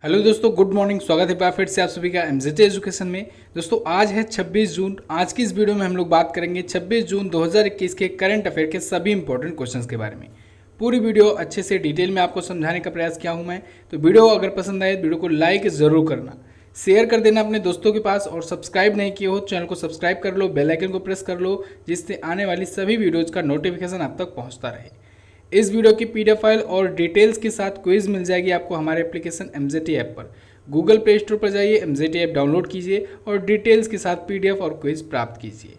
Hello दोस्तों, good morning. स्वागत है एक बार फिर से आप सभी का एमजेटी एजुकेशन में। दोस्तों आज है 26 जून। आज की इस वीडियो में हम लोग बात करेंगे 26 जून 2021 के करंट अफेयर के सभी इंपॉर्टेंट क्वेश्चंस के बारे में। पूरी वीडियो अच्छे से डिटेल में आपको समझाने का प्रयास किया हूं मैं। तो वीडियो अगर पसंद आए तो वीडियो को लाइक ज़रूर करना, शेयर कर देना अपने दोस्तों के पास, और सब्सक्राइब नहीं किए हो चैनल को सब्सक्राइब कर लो, बेल आइकन को प्रेस कर लो, जिससे आने वाली सभी वीडियोज़ का नोटिफिकेशन आप तक पहुँचता रहे। इस वीडियो की पीडीएफ फाइल और डिटेल्स के साथ क्विज मिल जाएगी आपको हमारे एप्लीकेशन एमजेटी ऐप पर। गूगल प्ले स्टोर पर जाइए, एमजेटी ऐप डाउनलोड कीजिए और डिटेल्स के साथ पीडीएफ और क्विज प्राप्त कीजिए।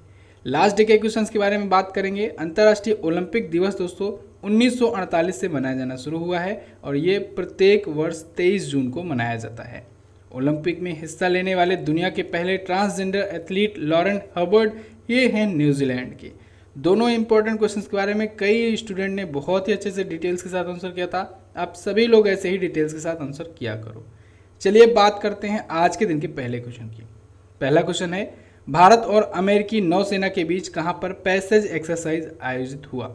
लास्ट डे के क्वेश्चंस के बारे में बात करेंगे। अंतर्राष्ट्रीय ओलंपिक दिवस दोस्तों 1948 से मनाया जाना शुरू हुआ है और ये प्रत्येक वर्ष 23 जून को मनाया जाता है। ओलंपिक में हिस्सा लेने वाले दुनिया के पहले ट्रांसजेंडर एथलीट लॉरेन हर्बर्ट ये हैं न्यूजीलैंड के। दोनों इंपॉर्टेंट क्वेश्चंस के बारे में कई स्टूडेंट ने बहुत ही अच्छे से डिटेल्स के साथ आंसर किया था। आप सभी लोग ऐसे ही डिटेल्स के साथ आंसर किया करो। चलिए बात करते हैं आज के दिन के पहले क्वेश्चन की। पहला क्वेश्चन है, भारत और अमेरिकी नौसेना के बीच कहां पर पैसेज एक्सरसाइज आयोजित हुआ?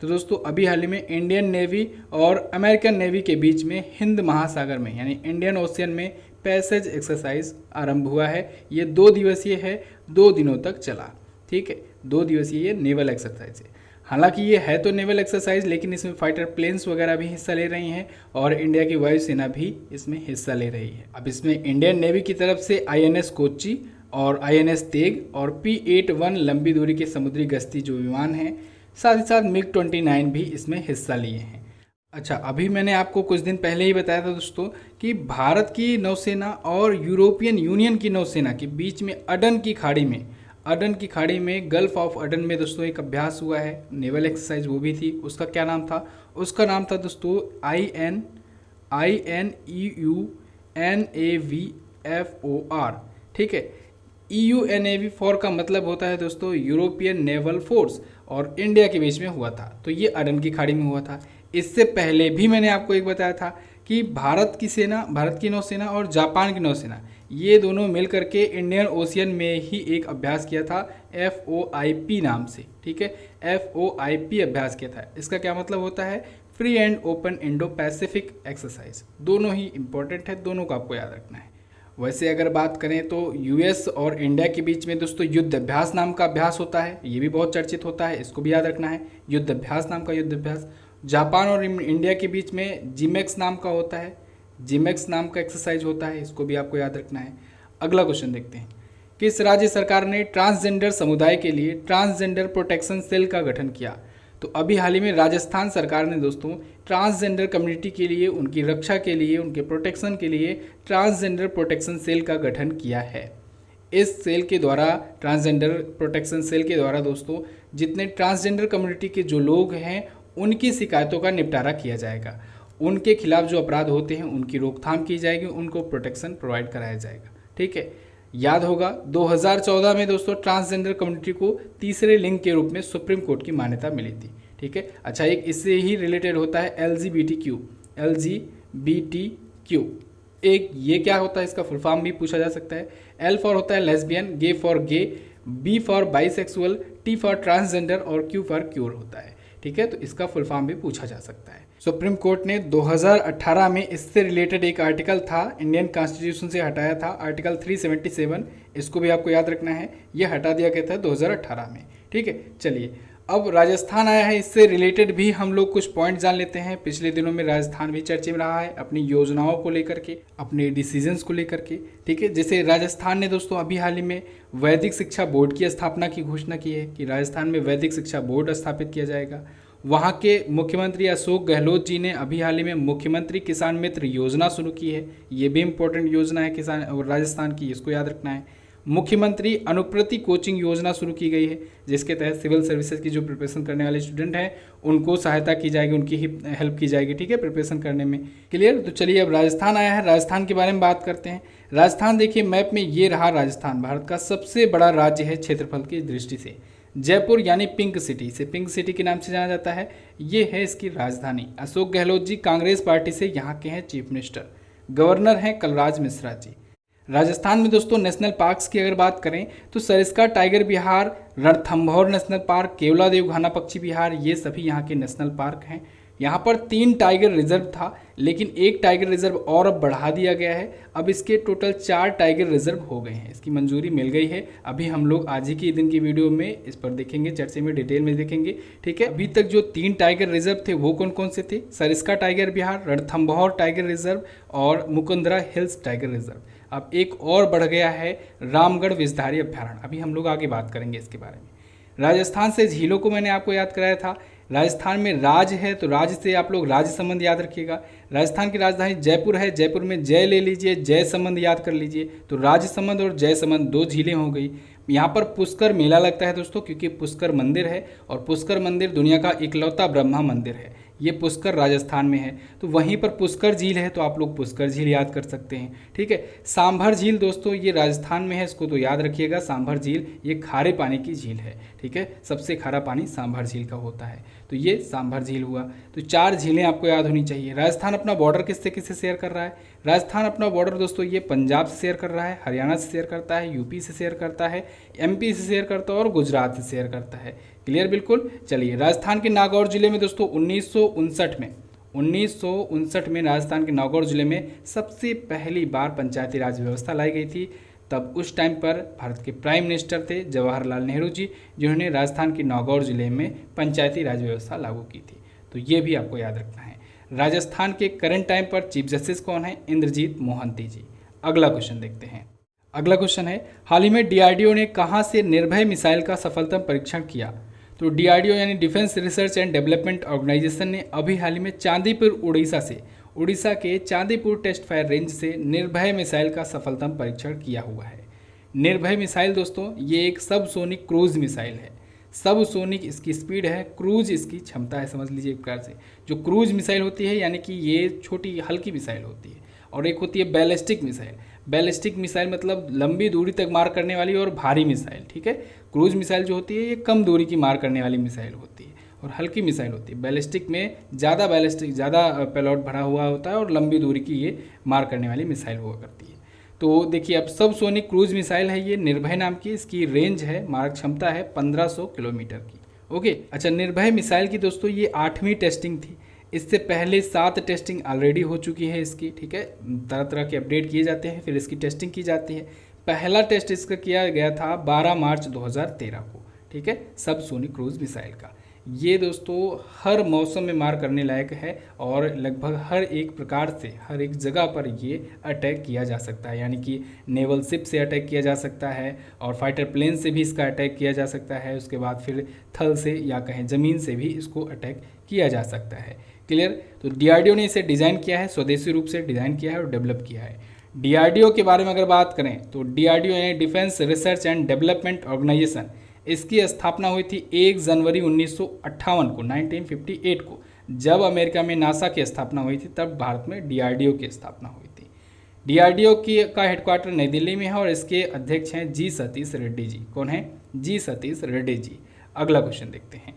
तो दोस्तों अभी हाल ही में इंडियन नेवी और अमेरिकन नेवी के बीच में हिंद महासागर में यानी इंडियन ओशियन में पैसेज एक्सरसाइज आरंभ हुआ है। ये 2 दिवसीय है, 2 दिनों तक चला। ठीक है, 2 दिवसीय ये नेवल एक्सरसाइज है। हालांकि ये है तो नेवल एक्सरसाइज, लेकिन इसमें फाइटर प्लेन्स वगैरह भी हिस्सा ले रही हैं और इंडिया की वायुसेना भी इसमें हिस्सा ले रही है। अब इसमें इंडियन नेवी की तरफ से INS कोच्चि और INS तेग और P-81 लंबी दूरी के समुद्री गश्ती जो विमान हैं, साथ ही साथ MiG-29 भी इसमें हिस्सा लिए हैं। अच्छा, अभी मैंने आपको कुछ दिन पहले ही बताया था दोस्तों कि भारत की नौसेना और यूरोपियन यूनियन की नौसेना के बीच में अडन की खाड़ी में गल्फ ऑफ अडन में दोस्तों एक अभ्यास हुआ है, नेवल एक्सरसाइज वो भी थी। उसका क्या नाम था? उसका नाम था दोस्तों INEUNAVFOR। ठीक है, EUNAVFOR का मतलब होता है दोस्तों यूरोपियन नेवल फोर्स, और इंडिया के बीच में हुआ था। तो ये अडन की खाड़ी में हुआ था। इससे पहले भी मैंने आपको एक बताया था कि भारत की नौसेना और जापान की नौसेना ये दोनों मिल करके इंडियन ओशियन में ही एक अभ्यास किया था FOIP नाम से। ठीक है, FOIP अभ्यास किया था। इसका क्या मतलब होता है? Free and open Indo Pacific exercise. दोनों ही इंपॉर्टेंट है, दोनों को आपको याद रखना है। वैसे अगर बात करें तो US और इंडिया के बीच में दोस्तों युद्ध अभ्यास नाम का अभ्यास होता है, ये भी बहुत चर्चित होता है, इसको भी याद रखना है। युद्ध अभ्यास नाम का युद्ध अभ्यास। जापान और इंडिया के बीच में जिमेक्स नाम का होता है, जिमेक्स नाम का एक्सरसाइज होता है, इसको भी आपको याद रखना है। अगला क्वेश्चन देखते हैं, किस राज्य सरकार ने ट्रांसजेंडर समुदाय के लिए ट्रांसजेंडर प्रोटेक्शन सेल का गठन किया? तो अभी हाल ही में राजस्थान सरकार ने दोस्तों ट्रांसजेंडर कम्युनिटी के लिए, उनकी रक्षा के लिए, उनके प्रोटेक्शन के लिए ट्रांसजेंडर प्रोटेक्शन सेल का गठन किया है। इस सेल के द्वारा, ट्रांसजेंडर प्रोटेक्शन सेल के द्वारा दोस्तों जितने ट्रांसजेंडर कम्युनिटी के जो लोग हैं उनकी शिकायतों का निपटारा किया जाएगा। उनके खिलाफ जो अपराध होते हैं उनकी रोकथाम की जाएगी, उनको प्रोटेक्शन प्रोवाइड कराया जाएगा। ठीक है, याद होगा 2014 में दोस्तों ट्रांसजेंडर कम्युनिटी को तीसरे लिंग के रूप में सुप्रीम कोर्ट की मान्यता मिली थी। ठीक है, अच्छा एक इससे ही रिलेटेड होता है LGBTQ। एक ये क्या होता है, इसका फुल फॉर्म भी पूछा जा सकता है। L फॉर होता है lesbian, G for gay, B for bisexual, T for transgender और Q फॉर क्यूर होता है। ठीक है, तो इसका फुल फॉर्म भी पूछा जा सकता है। सुप्रीम कोर्ट ने 2018 में इससे रिलेटेड एक आर्टिकल था, इंडियन कॉन्स्टिट्यूशन से हटाया था, आर्टिकल 377। इसको भी आपको याद रखना है, ये हटा दिया गया था 2018 में। ठीक है, चलिए अब राजस्थान आया है, इससे रिलेटेड भी हम लोग कुछ पॉइंट जान लेते हैं। पिछले दिनों में राजस्थान भी चर्चे में रहा है अपनी योजनाओं को लेकर के, अपने डिसीजंस को लेकर के। ठीक है, जैसे राजस्थान ने दोस्तों अभी हाल ही में वैदिक शिक्षा बोर्ड की स्थापना की घोषणा की है कि राजस्थान में वैदिक शिक्षा बोर्ड स्थापित किया जाएगा। वहाँ के मुख्यमंत्री अशोक गहलोत जी ने अभी हाल ही में मुख्यमंत्री किसान मित्र योजना शुरू की है। ये भी इम्पोर्टेंट योजना है किसान और राजस्थान की, इसको याद रखना है। मुख्यमंत्री अनुप्रति कोचिंग योजना शुरू की गई है, जिसके तहत सिविल सर्विसेज की जो प्रिपरेशन करने वाले स्टूडेंट हैं उनको सहायता की जाएगी, उनकी हेल्प की जाएगी। ठीक है, प्रिपरेशन करने में। क्लियर? तो चलिए अब राजस्थान आया है, राजस्थान के बारे में बात करते हैं। राजस्थान देखिए मैप में ये रहा राजस्थान, भारत का सबसे बड़ा राज्य है क्षेत्रफल की दृष्टि से। जयपुर यानी पिंक सिटी, इसे पिंक सिटी के नाम से जाना जाता है, ये है इसकी राजधानी। अशोक गहलोत जी कांग्रेस पार्टी से यहाँ के हैं चीफ मिनिस्टर। गवर्नर हैं कलराज मिश्रा जी। राजस्थान में दोस्तों नेशनल पार्क्स की अगर बात करें तो सरिस्का टाइगर विहार, रणथंभौर नेशनल पार्क, केवलादेव घाना पक्षी विहार, ये सभी यहाँ के नेशनल पार्क हैं। यहाँ पर 3 टाइगर रिजर्व था, लेकिन एक टाइगर रिजर्व और अब बढ़ा दिया गया है। अब इसके टोटल 4 टाइगर रिजर्व हो गए हैं, इसकी मंजूरी मिल गई है। अभी हम लोग आज ही के दिन की वीडियो में इस पर देखेंगे, चर्चे में डिटेल में देखेंगे, ठीक है। अभी तक जो 3 टाइगर रिजर्व थे वो कौन कौन से थे? Sariska tiger Bihar, Ranthambore tiger reserve और मुकुंदरा हिल्स टाइगर रिजर्व। अब एक और बढ़ गया है रामगढ़ विषधारी अभ्यारण्य, अभी हम लोग आगे बात करेंगे इसके बारे में। राजस्थान से झीलों को मैंने आपको याद कराया था। राजस्थान में राज है तो राज से आप लोग राजसमंद याद रखिएगा। राजस्थान की राजधानी जयपुर है, जयपुर में जय ले लीजिए, जयसमंद याद कर लीजिए। तो राजसमंद और जयसमंद 2 झीलें हो गई। यहाँ पर पुष्कर मेला लगता है दोस्तों, क्योंकि पुष्कर मंदिर है और पुष्कर मंदिर दुनिया का इकलौता ब्रह्मा मंदिर है। ये पुष्कर राजस्थान में है, तो वहीं पर पुष्कर झील है, तो आप लोग पुष्कर झील याद कर सकते हैं, ठीक है। सांभर झील दोस्तों ये राजस्थान में है, इसको तो याद रखिएगा। सांभर झील ये खारे पानी की झील है, ठीक है। सबसे खारा पानी सांभर झील का होता है, तो ये सांभर झील हुआ। तो 4 झीलें आपको याद होनी चाहिए। राजस्थान अपना बॉर्डर किससे किससे शेयर कर रहा है? राजस्थान अपना बॉर्डर दोस्तों ये पंजाब से शेयर कर रहा है, हरियाणा से शेयर करता है, यूपी से शेयर करता है, एमपी से शेयर करता है और गुजरात से शेयर करता है। क्लियर बिल्कुल। चलिए, राजस्थान के नागौर जिले में दोस्तों 1959 में राजस्थान के नागौर जिले में सबसे पहली बार पंचायती राज व्यवस्था लाई गई थी। तब उस टाइम पर भारत के प्राइम मिनिस्टर थे जवाहरलाल नेहरू जी, जिन्होंने राजस्थान के नागौर जिले में पंचायती राज व्यवस्था लागू की थी। तो ये भी आपको याद रखना है। राजस्थान के करंट टाइम पर चीफ जस्टिस कौन है? इंद्रजीत मोहंती जी। अगला क्वेश्चन देखते हैं। अगला क्वेश्चन है, हाल ही में डीआरडीओ ने कहाँ से निर्भय मिसाइल का सफलतम परीक्षण किया? तो डीआरडीओ यानी defence research and development organisation ने अभी हाल ही में चांदीपुर उड़ीसा के चांदीपुर टेस्ट फायर रेंज से निर्भय मिसाइल का सफलतम परीक्षण किया हुआ है। निर्भय मिसाइल दोस्तों ये एक सबसोनिक क्रूज मिसाइल है। सबसोनिक इसकी स्पीड है, क्रूज इसकी क्षमता है, समझ लीजिए एक प्रकार से। जो क्रूज मिसाइल होती है यानी कि ये छोटी हल्की मिसाइल होती है, और एक होती है बैलिस्टिक मिसाइल। बैलिस्टिक मिसाइल मतलब लंबी दूरी तक मार करने वाली और भारी मिसाइल, ठीक है। क्रूज मिसाइल जो होती है ये कम दूरी की मार करने वाली मिसाइल होती है और हल्की मिसाइल होती है। बैलिस्टिक में ज़्यादा पेलोड भरा हुआ होता है और लंबी दूरी की ये मार करने वाली मिसाइल हुआ करती है। तो देखिए, अब सबसोनिक क्रूज मिसाइल है ये, निर्भय नाम की। इसकी रेंज है, मारक क्षमता है 1500 किलोमीटर की। ओके, अच्छा, निर्भय मिसाइल की दोस्तों ये 8वीं टेस्टिंग थी। इससे पहले 7 टेस्टिंग ऑलरेडी हो चुकी है इसकी, ठीक है। तरह तरह के अपडेट किए जाते हैं, फिर इसकी टेस्टिंग की जाती है। पहला टेस्ट इसका किया गया था 12 मार्च 2013 को, ठीक है, सबसोनिक क्रूज मिसाइल का। ये दोस्तों हर मौसम में मार करने लायक है और लगभग हर एक प्रकार से हर एक जगह पर ये अटैक किया जा सकता है, यानी कि नेवल शिप से अटैक किया जा सकता है और फाइटर प्लेन से भी इसका अटैक किया जा सकता है। उसके बाद फिर थल से या कहें ज़मीन से भी इसको अटैक किया जा सकता है। क्लियर। तो डीआरडीओ ने इसे डिज़ाइन किया है, स्वदेशी रूप से डिज़ाइन किया है और डेवलप किया है। डीआरडीओ के बारे में अगर बात करें तो डीआरडीओ यानी defence research and development organisation, इसकी स्थापना हुई थी 1 जनवरी 1958 को, 1958 को। जब अमेरिका में नासा की स्थापना हुई थी तब भारत में डीआरडीओ की स्थापना हुई थी। डीआरडीओ का हेडक्वार्टर नई दिल्ली में है और इसके अध्यक्ष हैं जी सतीश रेड्डी जी। कौन है? जी सतीश रेड्डी जी। अगला क्वेश्चन देखते हैं,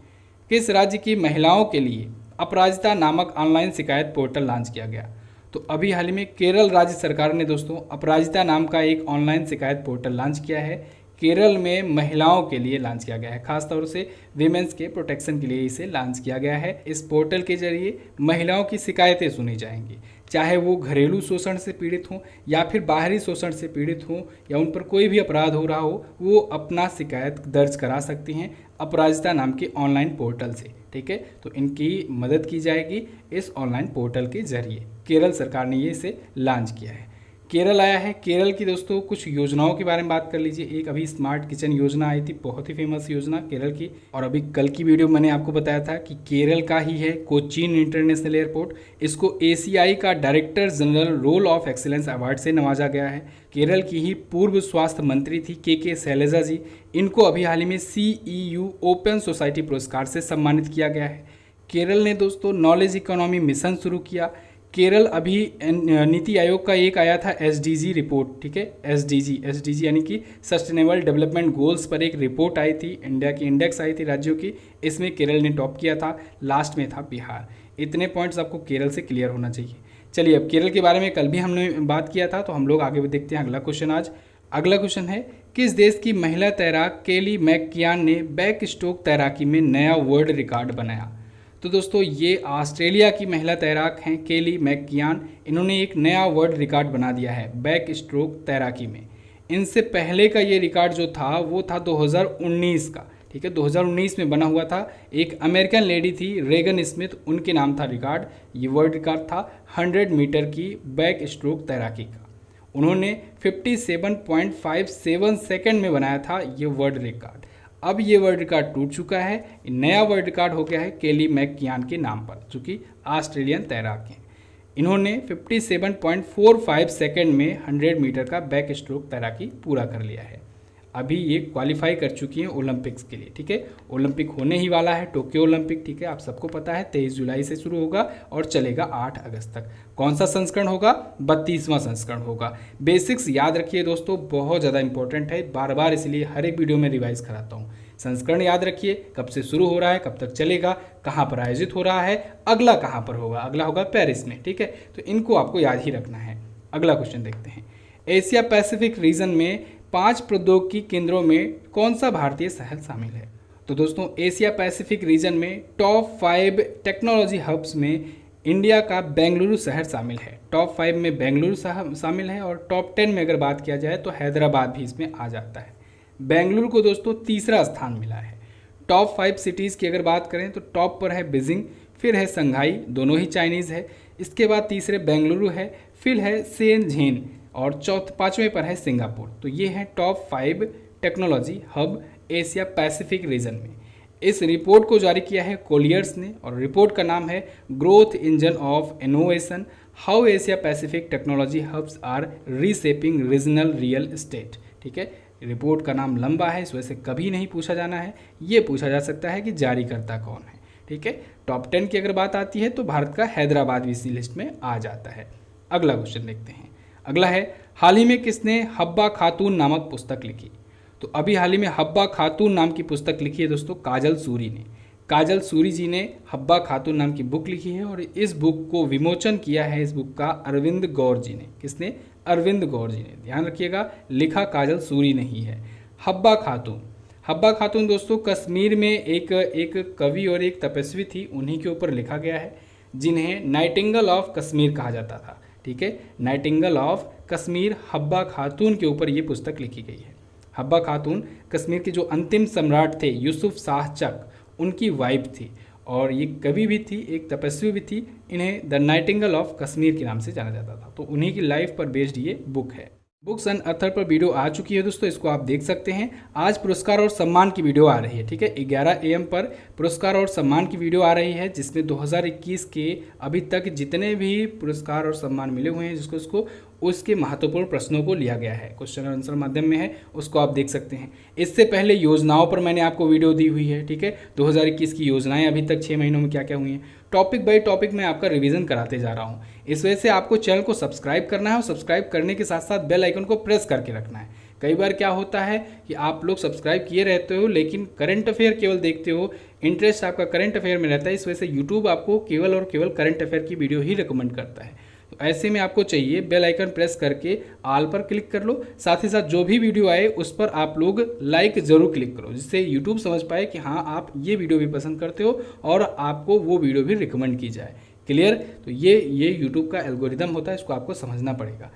किस राज्य की महिलाओं के लिए अपराजिता नामक ऑनलाइन शिकायत पोर्टल लॉन्च किया गया? तो अभी हाल ही में केरल राज्य सरकार ने दोस्तों अपराजिता नाम का एक ऑनलाइन शिकायत पोर्टल लॉन्च किया है। केरल में महिलाओं के लिए लॉन्च किया गया है, खासतौर से विमेंस के प्रोटेक्शन के लिए इसे लॉन्च किया गया है। इस पोर्टल के जरिए महिलाओं की शिकायतें सुनी जाएंगी, चाहे वो घरेलू शोषण से पीड़ित हों या फिर बाहरी शोषण से पीड़ित हों या उन पर कोई भी अपराध हो रहा हो, वो अपना शिकायत दर्ज करा सकती हैं अपराजिता नाम के ऑनलाइन पोर्टल से, ठीक है। तो इनकी मदद की जाएगी इस ऑनलाइन पोर्टल के जरिए। केरल सरकार ने ये इसे लॉन्च किया है। केरल आया है, केरल की दोस्तों कुछ योजनाओं के बारे में बात कर लीजिए। एक अभी स्मार्ट किचन योजना आई थी, बहुत ही फेमस योजना केरल की। और अभी कल की वीडियो मैंने आपको बताया था कि केरल का ही है कोचीन इंटरनेशनल एयरपोर्ट, इसको एसीआई का director general role of excellence award से नवाजा गया है। केरल की ही पूर्व स्वास्थ्य मंत्री थी के शैलजा जी, इनको अभी हाल ही में CEU ओपन सोसाइटी पुरस्कार से सम्मानित किया गया है। केरल ने दोस्तों नॉलेज इकोनॉमी मिशन शुरू किया। केरल अभी नीति आयोग का एक आया था SDG रिपोर्ट, ठीक है, SDG यानी कि सस्टेनेबल डेवलपमेंट गोल्स पर एक रिपोर्ट आई थी, इंडिया की इंडेक्स आई थी राज्यों की, इसमें केरल ने टॉप किया था, लास्ट में था बिहार। इतने पॉइंट्स आपको केरल से क्लियर होना चाहिए। चलिए, अब केरल के बारे में कल भी हमने बात किया था, तो हम लोग आगे भी देखते हैं अगला क्वेश्चन आज। अगला क्वेश्चन है, किस देश की महिला तैराक केली मैककियान ने बैक स्ट्रोक तैराकी में नया वर्ल्ड रिकॉर्ड बनाया? तो दोस्तों ये ऑस्ट्रेलिया की महिला तैराक हैं केली मैककियान। इन्होंने एक नया वर्ल्ड रिकॉर्ड बना दिया है बैक स्ट्रोक तैराकी में। इनसे पहले का ये रिकॉर्ड जो था वो था 2019 का, ठीक है, 2019 में बना हुआ था। एक अमेरिकन लेडी थी रेगन स्मिथ, उनके नाम था रिकॉर्ड। ये वर्ल्ड रिकॉर्ड था 100 मीटर की बैक स्ट्रोक तैराकी का। उन्होंने 57.57 सेकंड में बनाया था ये वर्ल्ड रिकॉर्ड। अब ये वर्ल्ड रिकॉर्ड टूट चुका है, नया वर्ल्ड रिकॉर्ड हो गया है केली मैककियान के नाम पर, जो कि ऑस्ट्रेलियन तैराक हैं। इन्होंने 57.45 सेकंड में 100 मीटर का बैक स्ट्रोक तैराकी पूरा कर लिया है। अभी ये क्वालिफाई कर चुकी हैं ओलंपिक्स के लिए, ठीक है। ओलंपिक होने ही वाला है, टोक्यो ओलंपिक, ठीक है, आप सबको पता है 23 जुलाई से शुरू होगा और चलेगा 8 अगस्त तक। कौन सा संस्करण होगा? 32वां संस्करण होगा। बेसिक्स याद रखिए दोस्तों, बहुत ज़्यादा इंपॉर्टेंट है, बार बार इसलिए हर एक वीडियो में रिवाइज कराता हूँ। संस्करण याद रखिए, कब से शुरू हो रहा है, कब तक चलेगा, कहाँ पर आयोजित हो रहा है, अगला कहाँ पर होगा, अगला होगा पेरिस में, ठीक है। तो इनको आपको याद ही रखना है। अगला क्वेश्चन देखते हैं। एशिया पैसिफिक रीजन में 5 प्रौद्योगिकी केंद्रों में कौन सा भारतीय शहर शामिल है? तो दोस्तों एशिया पैसिफिक रीजन में टॉप 5 टेक्नोलॉजी हब्स में इंडिया का बेंगलुरु शहर शामिल है। टॉप 5 में बेंगलुरु शामिल है और टॉप 10 में अगर बात किया जाए तो हैदराबाद भी इसमें आ जाता है। बेंगलुरु को दोस्तों तीसरा स्थान मिला है। टॉप 5 सिटीज़ की अगर बात करें तो टॉप पर है बीजिंग, फिर है संघाई, दोनों ही चाइनीज़ है। इसके बाद तीसरे बेंगलुरु है, फिर है शेनझेन और पाँचवें पर है सिंगापुर। तो ये हैं top 5 technology hub Asia Pacific region में। इस रिपोर्ट को जारी किया है कोलियर्स ने और रिपोर्ट का नाम है growth engine of innovation, how Asia Pacific technology hubs are reshaping regional real estate, ठीक है। रिपोर्ट का नाम लंबा है, इस वजह से कभी नहीं पूछा जाना है। ये पूछा जा सकता है कि जारीकर्ता कौन है, ठीक है। टॉप 10 की अगर बात आती है तो भारत का हैदराबाद भी इसी लिस्ट में आ जाता है। अगला क्वेश्चन देखते हैं। अगला है, हाल ही में किसने हब्बा खातून नामक पुस्तक लिखी? तो अभी हाल ही में हब्बा खातून नाम की पुस्तक लिखी है दोस्तों काजल सूरी ने। काजल सूरी जी ने हब्बा खातून नाम की बुक लिखी है और इस बुक को विमोचन किया है इस बुक का अरविंद गौर जी ने। किसने? अरविंद गौर जी ने। ध्यान रखिएगा, लिखा काजल सूरी नहीं है। हब्बा खातून, हब्बा खातून दोस्तों कश्मीर में एक कवि और एक तपस्वी थी, उन्हीं के ऊपर लिखा गया है, जिन्हें नाइटिंगेल ऑफ कश्मीर कहा जाता था, ठीक है। नाइटिंगेल ऑफ कश्मीर हब्बा खातून के ऊपर ये पुस्तक लिखी गई है। हब्बा खातून कश्मीर के जो अंतिम सम्राट थे यूसुफ शाह चक, उनकी वाइफ थी और ये कवि भी थी, एक तपस्वी भी थी। इन्हें द नाइटिंगेल ऑफ कश्मीर के नाम से जाना जाता था। तो उन्हीं की लाइफ पर बेस्ड ये बुक है। बुक्स एंड अथर पर वीडियो आ चुकी है दोस्तों, इसको आप देख सकते हैं। आज पुरस्कार और सम्मान की वीडियो आ रही है, ठीक है। 11 AM पर पुरस्कार और सम्मान की वीडियो आ रही है, जिसमें 2021 के अभी तक जितने भी पुरस्कार और सम्मान मिले हुए हैं जिसको उसके महत्वपूर्ण प्रश्नों को लिया गया है, क्वेश्चन और आंसर माध्यम में है, उसको आप देख सकते हैं। इससे पहले योजनाओं पर मैंने आपको वीडियो दी हुई है, ठीक है। 2021 की योजनाएं अभी तक 6 महीनों में क्या क्या हुई हैं, टॉपिक बाय टॉपिक मैं आपका रिवीजन कराते जा रहा हूँ। इस वजह से आपको चैनल को सब्सक्राइब करना है और सब्सक्राइब करने के साथ साथ बेल आइकन को प्रेस करके रखना है। कई बार क्या होता है कि आप लोग सब्सक्राइब किए रहते हो लेकिन करंट अफेयर केवल देखते हो, इंटरेस्ट आपका करंट अफेयर में रहता है, इस वजह से यूट्यूब आपको केवल और केवल करंट अफेयर की वीडियो ही रिकमेंड करता है। तो ऐसे में आपको चाहिए बेल आइकन प्रेस करके ऑल पर क्लिक कर लो, साथ ही साथ जो भी वीडियो आए उस पर आप लोग लाइक ज़रूर क्लिक करो, जिससे यूट्यूब समझ पाए कि हाँ आप ये वीडियो भी पसंद करते हो और आपको वो वीडियो भी रिकमेंड की जाए। क्लियर? तो ये यूट्यूब का एल्गोरिदम होता है, इसको आपको समझना पड़ेगा।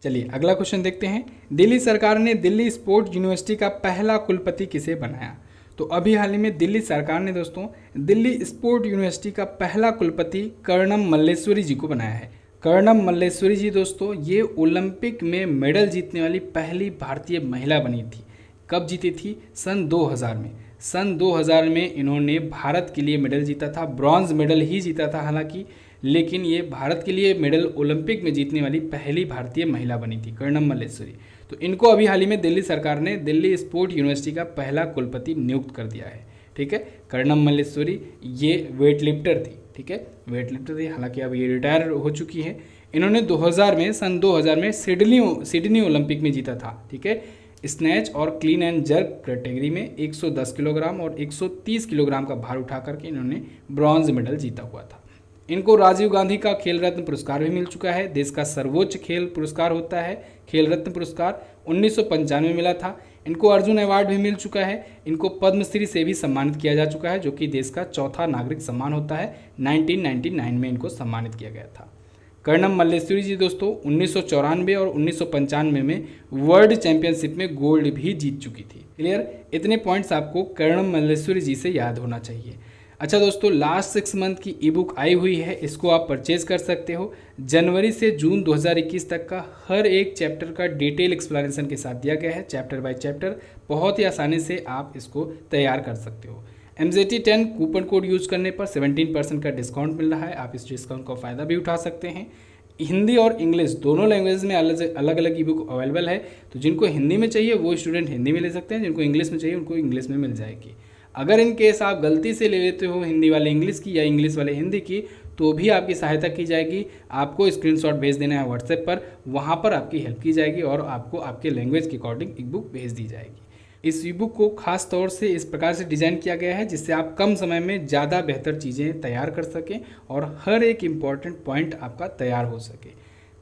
चलिए अगला क्वेश्चन देखते हैं। दिल्ली सरकार ने दिल्ली स्पोर्ट यूनिवर्सिटी का पहला कुलपति किसे बनाया? तो अभी हाल ही में दिल्ली सरकार ने दोस्तों दिल्ली स्पोर्ट यूनिवर्सिटी का पहला कुलपति कर्णम मल्लेश्वरी जी को बनाया है। कर्णम मल्लेश्वरी जी दोस्तों ये ओलंपिक में मेडल जीतने वाली पहली भारतीय महिला बनी थी। कब जीती थी? सन 2000 में। सन 2000 में इन्होंने भारत के लिए मेडल जीता था, ब्रॉन्ज मेडल ही जीता था हालांकि, लेकिन ये भारत के लिए मेडल ओलंपिक में जीतने वाली पहली भारतीय महिला बनी थी कर्णम मल्लेश्वरी। तो इनको अभी हाल ही में दिल्ली सरकार ने दिल्ली स्पोर्ट यूनिवर्सिटी का पहला कुलपति नियुक्त कर दिया है, ठीक है। कर्णम मल्लेश्वरी ये वेट लिफ्टर थी, ठीक है, वेट लिफ्टर थी, हालांकि अब ये रिटायर हो चुकी है। इन्होंने 2000 में सन 2000 में सिडनी ओलंपिक में जीता था, ठीक है। स्नैच और क्लीन एंड जर्क कैटेगरी में 110 किलोग्राम और 130 किलोग्राम का भार उठा करके इन्होंने ब्रॉन्ज मेडल जीता हुआ था। इनको राजीव गांधी का खेल रत्न पुरस्कार भी मिल चुका है। देश का सर्वोच्च खेल पुरस्कार होता है खेल रत्न पुरस्कार, 1995 में मिला था। इनको अर्जुन अवार्ड भी मिल चुका है, इनको पद्मश्री से भी सम्मानित किया जा चुका है, जो कि देश का चौथा नागरिक सम्मान होता है। 1999 में इनको सम्मानित किया गया था। कर्णम मल्लेश्वरी जी दोस्तों 1994 और 1995 में वर्ल्ड चैंपियनशिप में गोल्ड भी जीत चुकी थी। क्लियर, इतने पॉइंट्स आपको कर्णम मल्लेश्वरी जी से याद होना चाहिए। अच्छा दोस्तों, लास्ट 6 मंथ की ई बुक आई हुई है, इसको आप परचेज कर सकते हो। जनवरी से जून 2021 तक का हर एक चैप्टर का डिटेल एक्सप्लेनेशन के साथ दिया गया है, चैप्टर बाय चैप्टर। बहुत ही आसानी से आप इसको तैयार कर सकते हो। MZT10 कूपन कोड यूज करने पर 17% का डिस्काउंट मिल रहा है, आप इस डिस्काउंट का फ़ायदा भी उठा सकते हैं। हिंदी और इंग्लिश दोनों लैंग्वेज में अलग अलग ई बुक अवेलेबल है, तो जिनको हिंदी में चाहिए वो स्टूडेंट हिंदी में ले सकते हैं, जिनको इंग्लिश में चाहिए उनको इंग्लिश में मिल जाएगी। अगर इन केस आप गलती से ले लेते हो हिंदी वाले इंग्लिश की या इंग्लिश वाले हिंदी की, तो भी आपकी सहायता की जाएगी। आपको स्क्रीनशॉट भेज देना है व्हाट्सएप पर, वहाँ पर आपकी हेल्प की जाएगी और आपको आपके लैंग्वेज के अकॉर्डिंग ई बुक भेज दी जाएगी। इस ई बुक को खास तौर से इस प्रकार से डिज़ाइन किया गया है जिससे आप कम समय में ज़्यादा बेहतर चीज़ें तैयार कर सकें और हर एक इम्पॉर्टेंट पॉइंट आपका तैयार हो सके।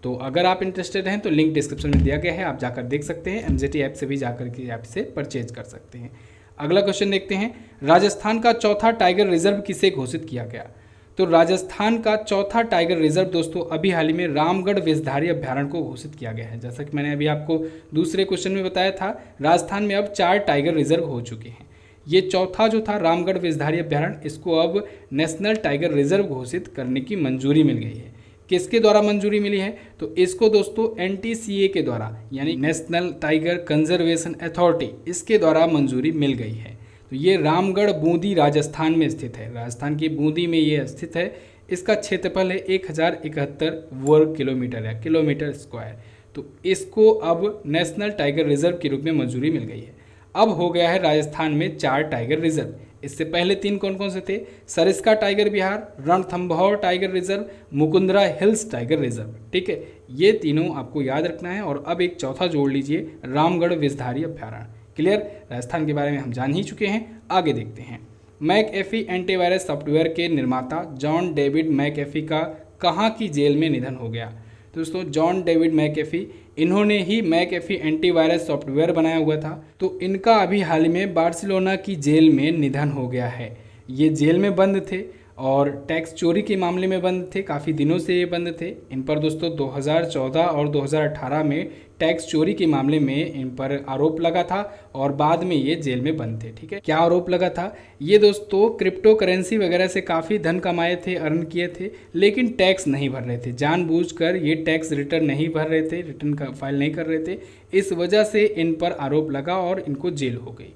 तो अगर आप इंटरेस्टेड हैं तो लिंक डिस्क्रिप्शन में दिया गया है, आप जाकर देख सकते हैं। MZT ऐप से भी जाकर के ऐप से परचेज कर सकते हैं। अगला क्वेश्चन देखते हैं, राजस्थान का चौथा टाइगर रिजर्व किसे घोषित किया गया? तो राजस्थान का चौथा टाइगर रिजर्व दोस्तों अभी हाल ही में रामगढ़ विषधारी अभ्यारण्य को घोषित किया गया है। जैसा कि मैंने अभी आपको दूसरे क्वेश्चन में बताया था, राजस्थान में अब 4 टाइगर रिजर्व हो चुके हैं। ये चौथा जो था रामगढ़ विषधारी अभ्यारण्य, इसको अब नेशनल टाइगर रिजर्व घोषित करने की मंजूरी मिल गई है। किसके द्वारा मंजूरी मिली है? तो इसको दोस्तों NTCA के द्वारा, यानी नेशनल टाइगर कंजर्वेशन अथॉरिटी, इसके द्वारा मंजूरी मिल गई है। तो ये रामगढ़ बूंदी राजस्थान में स्थित है, राजस्थान की बूंदी में ये स्थित है। इसका क्षेत्रफल है 1071 वर्ग किलोमीटर या किलोमीटर स्क्वायर। तो इसको अब नेशनल टाइगर रिजर्व के रूप में मंजूरी मिल गई है। अब हो गया है राजस्थान में 4 टाइगर रिजर्व। इससे पहले 3 कौन कौन से थे? Sariska tiger Bihar, Ranthambore tiger reserve, Mukundra hills tiger reserve. ठीक है, ये तीनों आपको याद रखना है। और अब एक चौथा जोड़ लीजिए, रामगढ़ विषधारी अभ्यारण्य। क्लियर, राजस्थान के बारे में हम जान ही चुके हैं। आगे देखते हैं, मैकएफी एंटीवायरस सॉफ्टवेयर के निर्माता जॉन डेविड मैकएफी का कहाँ की जेल में निधन हो गया? दोस्तों जॉन डेविड मैकएफी, इन्होंने ही मैकएफी एंटीवायरस सॉफ्टवेयर बनाया हुआ था। तो इनका अभी हाल ही में बार्सिलोना की जेल में निधन हो गया है। ये जेल में बंद थे और टैक्स चोरी के मामले में बंद थे, काफ़ी दिनों से ये बंद थे। इन पर दोस्तों 2014 और 2018 में टैक्स चोरी के मामले में इन पर आरोप लगा था और बाद में ये जेल में बंद थे। ठीक है, क्या आरोप लगा था? ये दोस्तों क्रिप्टो करेंसी वगैरह से काफ़ी धन कमाए थे, अर्न किए थे, लेकिन टैक्स नहीं भर रहे थे। जानबूझकर ये टैक्स रिटर्न नहीं भर रहे थे, रिटर्न फाइल नहीं कर रहे थे। इस वजह से इन पर आरोप लगा और इनको जेल हो गई।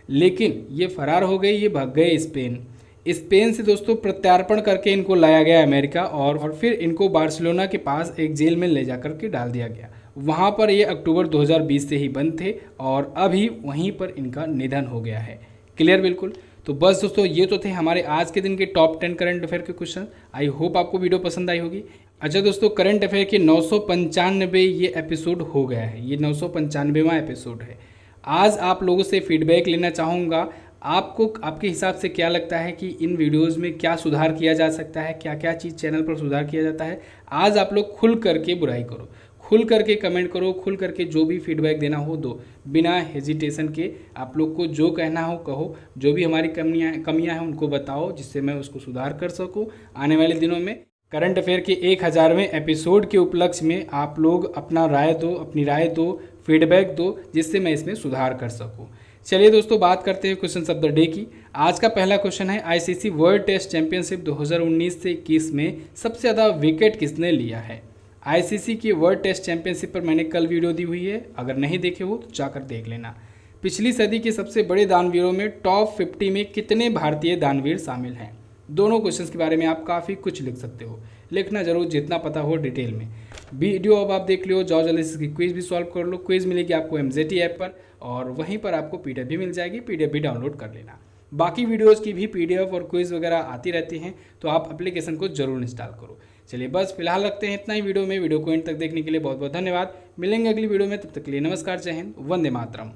लेकिन ये फरार हो गए, ये भाग गए स्पेन से दोस्तों प्रत्यार्पण करके इनको लाया गया अमेरिका और फिर इनको बार्सिलोना के पास एक जेल में ले जाकर के डाल दिया गया। वहाँ पर ये अक्टूबर 2020 से ही बंद थे और अभी वहीं पर इनका निधन हो गया है। क्लियर बिल्कुल। तो बस दोस्तों ये तो थे हमारे आज के दिन के टॉप 10 करंट अफेयर के क्वेश्चन। आई होप आपको वीडियो पसंद आई होगी। अच्छा दोस्तों, करंट अफेयर के 995 ये एपिसोड हो गया है, ये 995वां एपिसोड है। आज आप लोगों से फीडबैक लेना चाहूँगा। आपको आपके हिसाब से क्या लगता है कि इन वीडियोस में क्या सुधार किया जा सकता है, क्या क्या चीज़ चैनल पर सुधार किया जाता है? आज आप लोग खुल करके बुराई करो, खुल करके कमेंट करो, खुल करके जो भी फीडबैक देना हो दो, बिना हेजिटेशन के। आप लोग को जो कहना हो कहो, जो भी हमारी कमियां हैं उनको बताओ, जिससे मैं उसको सुधार कर सकूं। आने वाले दिनों में करंट अफेयर के 1000वें एपिसोड के उपलक्ष्य में आप लोग अपना राय दो, अपनी राय दो, फीडबैक दो, जिससे मैं इसमें सुधार कर सकूँ। चलिए दोस्तों, बात करते हैं क्वेश्चन ऑफ द डे की। आज का पहला क्वेश्चन है, आईसीसी वर्ल्ड टेस्ट चैंपियनशिप 2019 से 21 में सबसे ज़्यादा विकेट किसने लिया है? आईसीसी की वर्ल्ड टेस्ट चैंपियनशिप पर मैंने कल वीडियो दी हुई है, अगर नहीं देखे हो तो जाकर देख लेना। पिछली सदी के सबसे बड़े दानवीरों में टॉप 50 में कितने भारतीय दानवीर शामिल हैं? दोनों क्वेश्चंस के बारे में आप काफ़ी कुछ लिख सकते हो, लिखना जरूर, जितना पता हो डिटेल में। वीडियो अब आप देख लो, जाओ जल्दी से इसकी क्विज भी सॉल्व कर लो। क्विज मिलेगी आपको MZT ऐप पर और वहीं पर आपको PDF भी मिल जाएगी, PDF भी डाउनलोड कर लेना। बाकी वीडियोस की भी PDF और क्विज वगैरह आती रहती हैं, तो आप एप्लीकेशन को जरूर इंस्टॉल करो। चलिए बस फिलहाल रखते हैं इतना ही वीडियो में। वीडियो को एंड तक देखने के लिए बहुत बहुत धन्यवाद। मिलेंगे अगली वीडियो में, तब तक के लिए नमस्कार, जय हिंद, वंदे मातरम।